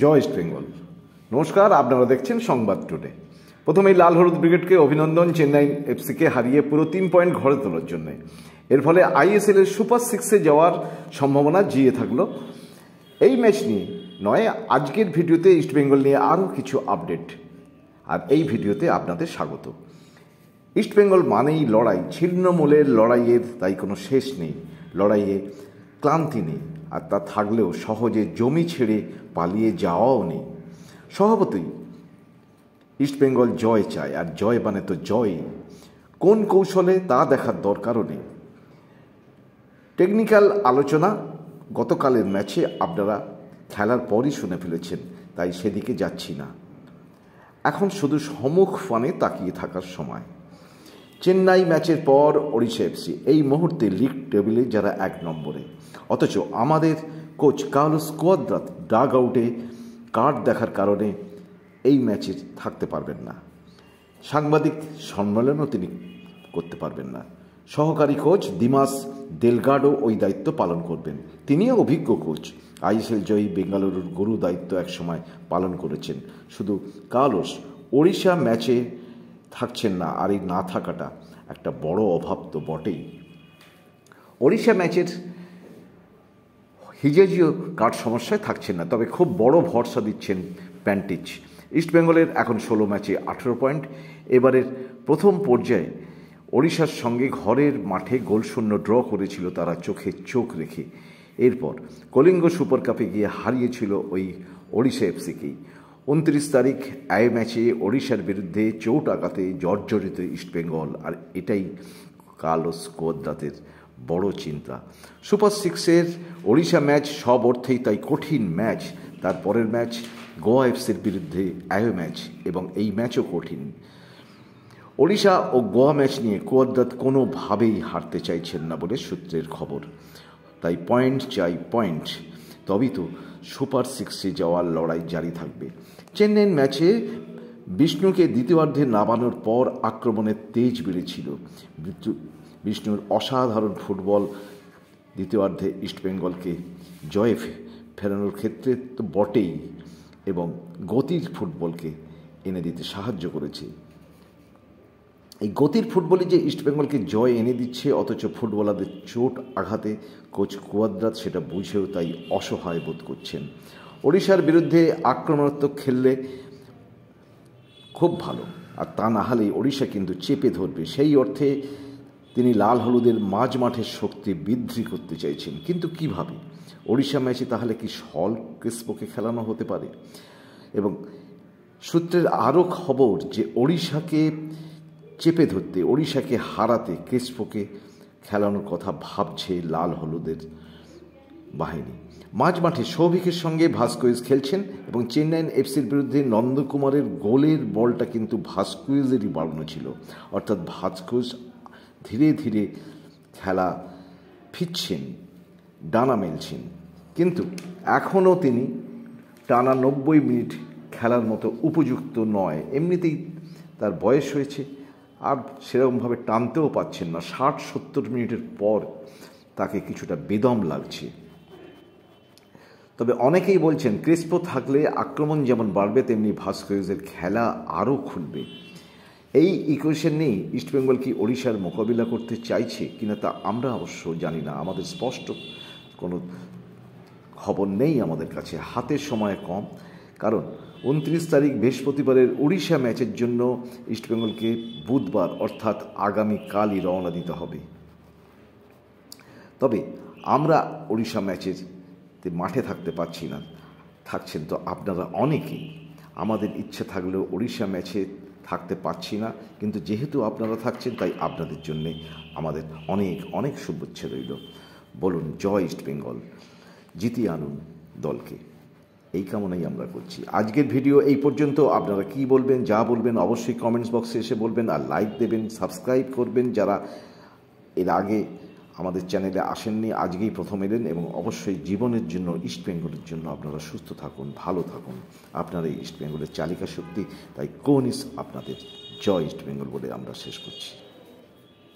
জয় east Bengal. নমস্কার, আপনারা দেখছেন সংবাদ টুডে। প্রথমেই লাল হলুদ ব্রিগেডকে অভিনন্দন চেন্নাই এফসিকে হারিয়ে পুরো 3 পয়েন্ট ঘরে তোলার জন্য। এর ফলে আইএসএল এর সুপার 6-এ যাওয়ার সম্ভাবনা জিয়ে থাকলো। এই ম্যাচ নিয়ে নয়, আজকের ভিডিওতে ইস্টবেঙ্গল নিয়ে আরও কিছু আপডেট, আর এই ভিডিওতে আপনাদের স্বাগত। ইস্টবেঙ্গল মানেই লড়াই, ছিন্নমূলের লড়াইয়ের তাই কোনো শেষ নেই, লড়াইয়ে ক্লান্তি নেই, আর তা থাকলেও সহজে জমি ছেড়ে পালিয়ে যাওয়াও নেই। স্বভাবতই ইস্টবেঙ্গল জয় চায়, আর জয় মানে তো জয়। কোন কৌশলে তা দেখার দরকারও নেই। টেকনিক্যাল আলোচনা গতকালের ম্যাচে আপনারা খেলার পরই শুনে ফেলেছেন, তাই সেদিকে যাচ্ছি না। এখন শুধু সম্মুখ ফানে তাকিয়ে থাকার সময়। চেন্নাই ম্যাচের পর ওড়িশা এফসি এই মুহূর্তে লিগ টেবিলে যারা 1 নম্বরে, অথচ আমাদের কোচ কার্লোস কুয়াদ্রাত ডাগ আউটে কার্ড দেখার কারণে এই ম্যাচে থাকতে পারবেন না। সাংবাদিক সম্মেলনও তিনি করতে পারবেন না। সহকারী কোচ দিমাস দেলগাডো ওই দায়িত্ব পালন করবেন। তিনিও অভিজ্ঞ কোচ, আইএসএল জয়ী বেঙ্গালুরুর গুরু দায়িত্ব একসময় পালন করেছেন। শুধু কার্লোস ওড়িশা ম্যাচে থাকছেন না, আর এই না থাকাটা একটা বড় অভাব তো বটেই। ওড়িশা ম্যাচের হিজেজিও কার্ড সমস্যায় থাকছেন না, তবে খুব বড় ভরসা দিচ্ছেন প্যান্টিচ। ইস্টবেঙ্গলের এখন 16 ম্যাচে 18 পয়েন্ট। এবারের প্রথম পর্যায়ে ওড়িশার সঙ্গে ঘরের মাঠে গোলশূন্য ড্র করেছিল তারা চোখে চোখ রেখে। এরপর কলিঙ্গ সুপার কাপে গিয়ে হারিয়েছিল ওই ওড়িশা এফসিকেই। 29 তারিখ এই ম্যাচে ওড়িশার বিরুদ্ধে চোট আঘাতে জর্জরিত ইস্টবেঙ্গল, আর এটাই কার্লোস কুয়াদ্রাতের বড় চিন্তা। সুপার 6-এর ওড়িশা ম্যাচ সব অর্থেই তাই কঠিন ম্যাচ। তারপরের ম্যাচ গোয়া এফসির বিরুদ্ধে ম্যাচ, এবং এই ম্যাচও কঠিন। ওড়িশা ও গোয়া ম্যাচ নিয়ে কুয়াদ্রাত কোনোভাবেই হারতে চাইছেন না বলে সূত্রের খবর। তাই পয়েন্ট চাই পয়েন্ট, তবেই তো সুপার 6-এ যাওয়ার লড়াই জারি থাকবে। চেন্নাই ম্যাচে বিষ্ণুকে দ্বিতীয়ার্ধে নামানোর পর আক্রমণের তেজ বেড়েছিল। বিষ্ণুর অসাধারণ ফুটবল দ্বিতীয়ার্ধে ইস্টবেঙ্গলকে জয়ে ফেরানোর ক্ষেত্রে তো বটেই, এবং গতির ফুটবলকে এনে দিতে সাহায্য করেছে। এই গতির ফুটবলে যে ইস্টবেঙ্গলকে জয় এনে দিচ্ছে, অথচ ফুটবলারদের চোট আঘাতে কোচ কুয়াদ্রাত সেটা বুঝেও তাই অসহায় বোধ করছেন। ওড়িশার বিরুদ্ধে আক্রমণাত্মক খেললে খুব ভালো, আর তা না হলেই ওড়িশা কিন্তু চেপে ধরবে। সেই অর্থে তিনি লাল হলুদের মাঝ মাঠের শক্তি বৃদ্ধি করতে চাইছেন, কিন্তু কিভাবে? ওড়িশা ম্যাচে তাহলে কি সল ক্রিস্পোকে খেলানো হতে পারে? এবং সূত্রের আরও খবর যে ওড়িশাকে চেপে ধরতে, ওড়িশাকে হারাতে ক্রিস্পোকে খেলানোর কথা ভাবছে লাল হলুদের বাহিনী। মাঝ মাঠে সৌভিকের সঙ্গে ভাস্কুইজ খেলছেন, এবং চেন্নাই এফসির বিরুদ্ধে নন্দকুমারের গোলের বলটা কিন্তু ভাস্কুইজেরই বাড়ানো ছিল। অর্থাৎ ভাস্কুইজ ধীরে ধীরে খেলা ফিরছেন, ডানা মেলছেন, কিন্তু এখনও তিনি টানা 90 মিনিট খেলার মতো উপযুক্ত নয়। এমনিতেই তার বয়স হয়েছে, আর সেরকমভাবে টানতেও পাচ্ছেন না। 60-70 মিনিটের পর তাকে কিছুটা বেদম লাগছে। তবে অনেকেই বলছেন ক্রিস্পো থাকলে আক্রমণ যেমন বাড়বে, তেমনি ভাস্কুইজের খেলা আরও খুলবে। এই ইকুয়েশন নিয়েই ইস্টবেঙ্গল কি ওড়িশার মোকাবিলা করতে চাইছে কিনা তা আমরা অবশ্য জানি না। আমাদের স্পষ্ট কোনো খবর নেই আমাদের কাছে, হাতের সময় কম। কারণ 29 তারিখ বৃহস্পতিবারের ওড়িশা ম্যাচের জন্য ইস্টবেঙ্গলকে বুধবার অর্থাৎ আগামীকালই রওনা দিতে হবে। তবে আমরা ওড়িশা ম্যাচের মাঠে থাকতে পারছি না, থাকছেন তো আপনারা অনেকেই। আমাদের ইচ্ছে থাকলেও ওড়িশা ম্যাচে থাকতে পারছি না, কিন্তু যেহেতু আপনারা থাকছেন তাই আপনাদের জন্যে আমাদের অনেক অনেক শুভেচ্ছা রইল। বলুন জয় ইস্টবেঙ্গল, জিতিয়ে আনুন দলকে, এই কামনাই আমরা করছি। আজকের ভিডিও এই পর্যন্ত। আপনারা কি বলবেন, যা বলবেন অবশ্যই কমেন্টস বক্সে এসে বলবেন, আর লাইক দেবেন, সাবস্ক্রাইব করবেন যারা এর আগে আমাদের চ্যানেলে আসেননি, আজকেই প্রথম এলেন। এবং অবশ্যই জীবনের জন্য, ইস্টবেঙ্গলের জন্য আপনারা সুস্থ থাকুন, ভালো থাকুন। আপনারা এই ইস্টবেঙ্গলের চালিকা শক্তি, তাই কোন আপনাদের জয় ইস্টবেঙ্গল বলে আমরা শেষ করছি।